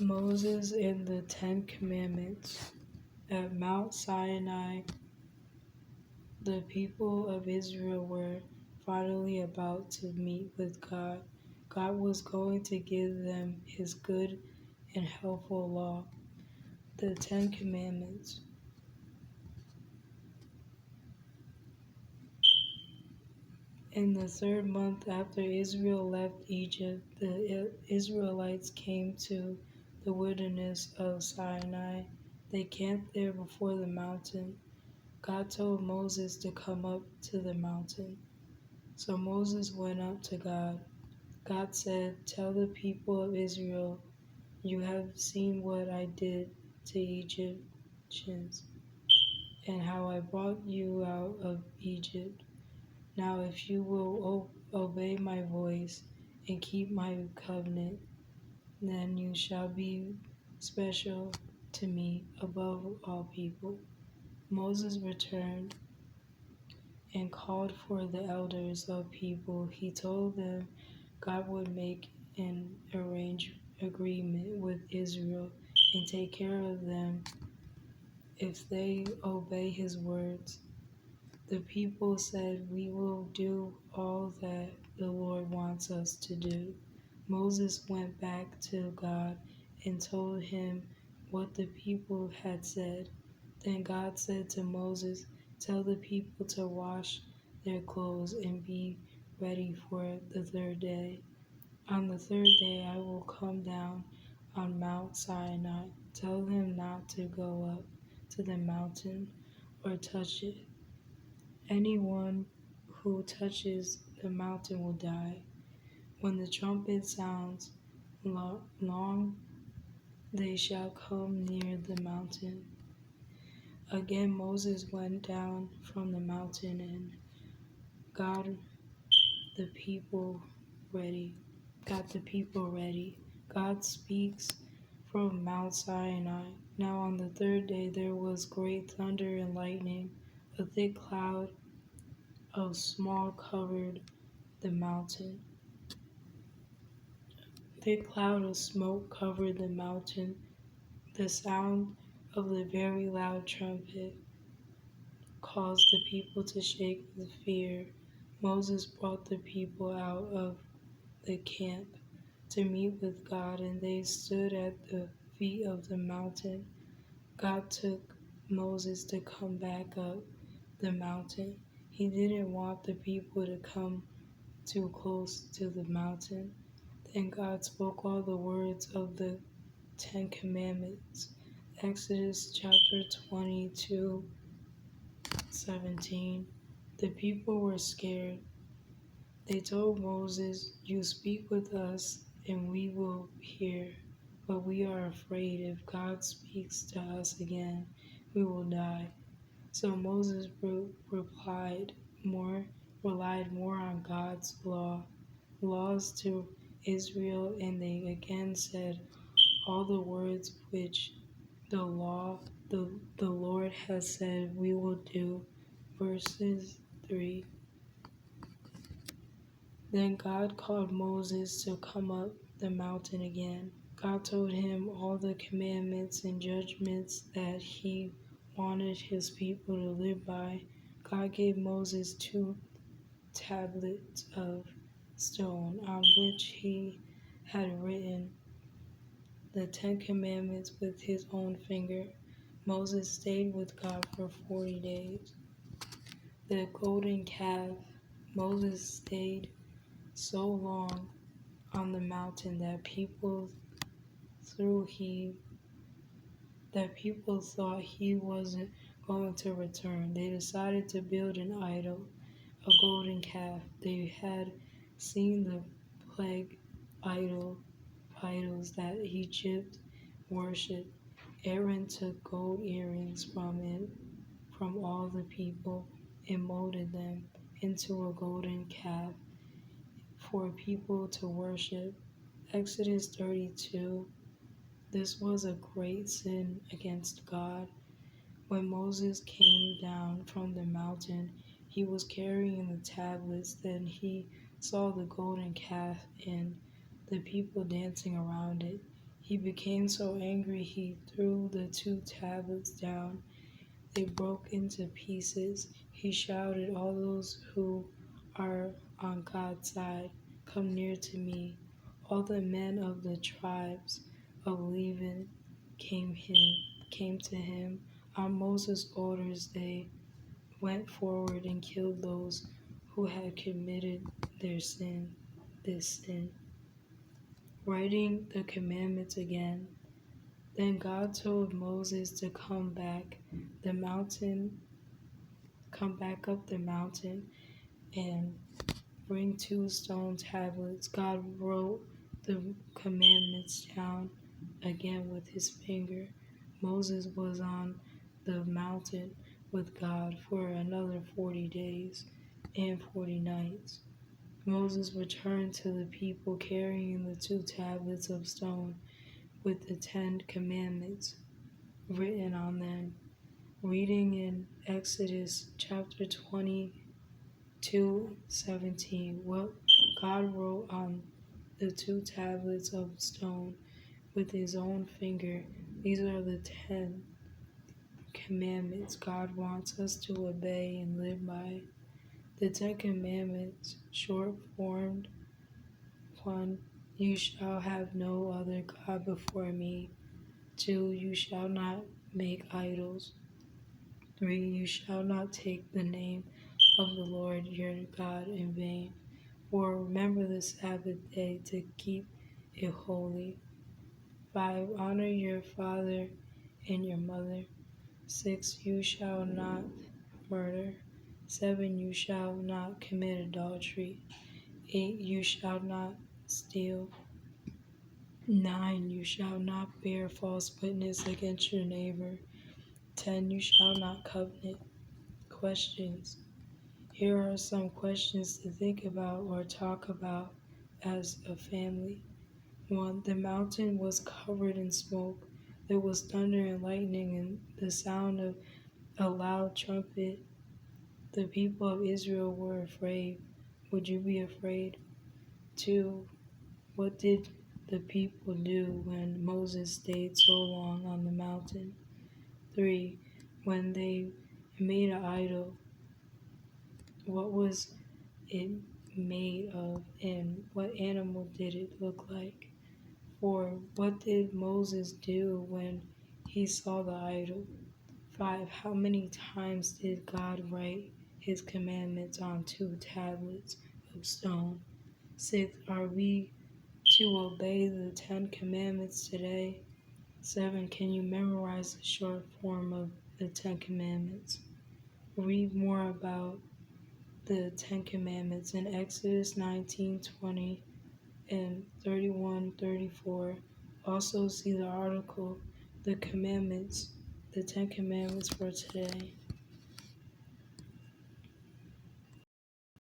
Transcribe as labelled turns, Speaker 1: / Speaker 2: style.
Speaker 1: Moses and the Ten Commandments. At Mount Sinai, the people of Israel were finally about to meet with God. God was going to give them his good and helpful law, the Ten Commandments. In the third month after Israel left Egypt, the Israelites came to the wilderness of Sinai. They camped there before the mountain. God told Moses to come up to the mountain. So Moses went up to God. God said, "Tell the people of Israel, you have seen what I did to Egyptians and how I brought you out of Egypt. Now if you will obey my voice and keep my covenant, then you shall be special to me above all people." Moses returned and called for the elders of people. He told them God would make an agreement with Israel and take care of them if they obey his words. The people said, "We will do all that the Lord wants us to do." Moses went back to God and told him what the people had said. Then God said to Moses, "Tell the people to wash their clothes and be ready for the third day. On the third day I will come down on Mount Sinai. Tell them not to go up to the mountain or touch it. Anyone who touches the mountain will die. When the trumpet sounds long, they shall come near the mountain." Again Moses went down from the mountain and got the people ready. God speaks from Mount Sinai. Now on the third day there was great thunder and lightning. A thick cloud of smoke covered the mountain. The sound of the very loud trumpet caused the people to shake with fear. Moses brought the people out of the camp to meet with God, and they stood at the feet of the mountain. God took Moses to come back up the mountain. He didn't want the people to come too close to the mountain. Then God spoke all the words of the Ten Commandments. Exodus chapter 22:17. The people were scared. They told Moses, "You speak with us and we will hear, but we are afraid if God speaks to us again, we will die." So Moses relied more on God's laws to Israel, and they again said all the words which the Lord has said we will do. Verses 3. Then God called Moses to come up the mountain again. God told him all the commandments and judgments that he wanted his people to live by. God gave Moses 2 tablets of stone on which he had written the Ten Commandments with his own finger. Moses stayed with God for 40 days. The golden calf. Moses stayed so long on the mountain that people thought he wasn't going to return. They decided to build an idol, a golden calf. They had seen the plague idols that Egypt worshipped. Aaron took gold earrings from all the people and molded them into a golden calf for people to worship. Exodus 32. This was a great sin against God. When Moses came down from the mountain, he was carrying the tablets. Then he saw the golden calf and the people dancing around it. He became so angry he threw the 2 tablets down. They broke into pieces. He shouted, "All those who are on God's side, come near to me." All the men of the tribes of Levi came to him. On Moses' orders, they went forward and killed those who had committed this sin, writing the commandments again. Then God told Moses to come back up the mountain and bring 2 stone tablets. God wrote the commandments down again with his finger. Moses was on the mountain with God for another 40 days and 40 nights. Moses returned to the people carrying the 2 tablets of stone with the 10 commandments written on them. Reading in Exodus chapter 22:17, what God wrote on the 2 tablets of stone with his own finger. These are the 10 commandments God wants us to obey and live by. The 10 commandments, short formed: 1. You shall have no other God before me. 2. You shall not make idols. 3. You shall not take the name of the Lord your God in vain. 4. Remember the Sabbath day to keep it holy. 5. Honor your father and your mother. 6. You shall not murder. 7. You shall not commit adultery. 8. You shall not steal. 9. You shall not bear false witness against your neighbor. 10. You shall not covet. Questions. Here are some questions to think about or talk about as a family. 1. The mountain was covered in smoke. There was thunder and lightning and the sound of a loud trumpet. The people of Israel were afraid. Would you be afraid? 2. What did the people do when Moses stayed so long on the mountain? 3. When they made an idol, what was it made of and what animal did it look like? 4. What did Moses do when he saw the idol? 5. How many times did God write his commandments on 2 tablets of stone? 6. Are we to obey the 10 commandments today? 7. Can you memorize the short form of the 10 commandments? Read more about the 10 commandments in Exodus 19:20 and 31:34. Also see the article, The 10 Commandments for Today.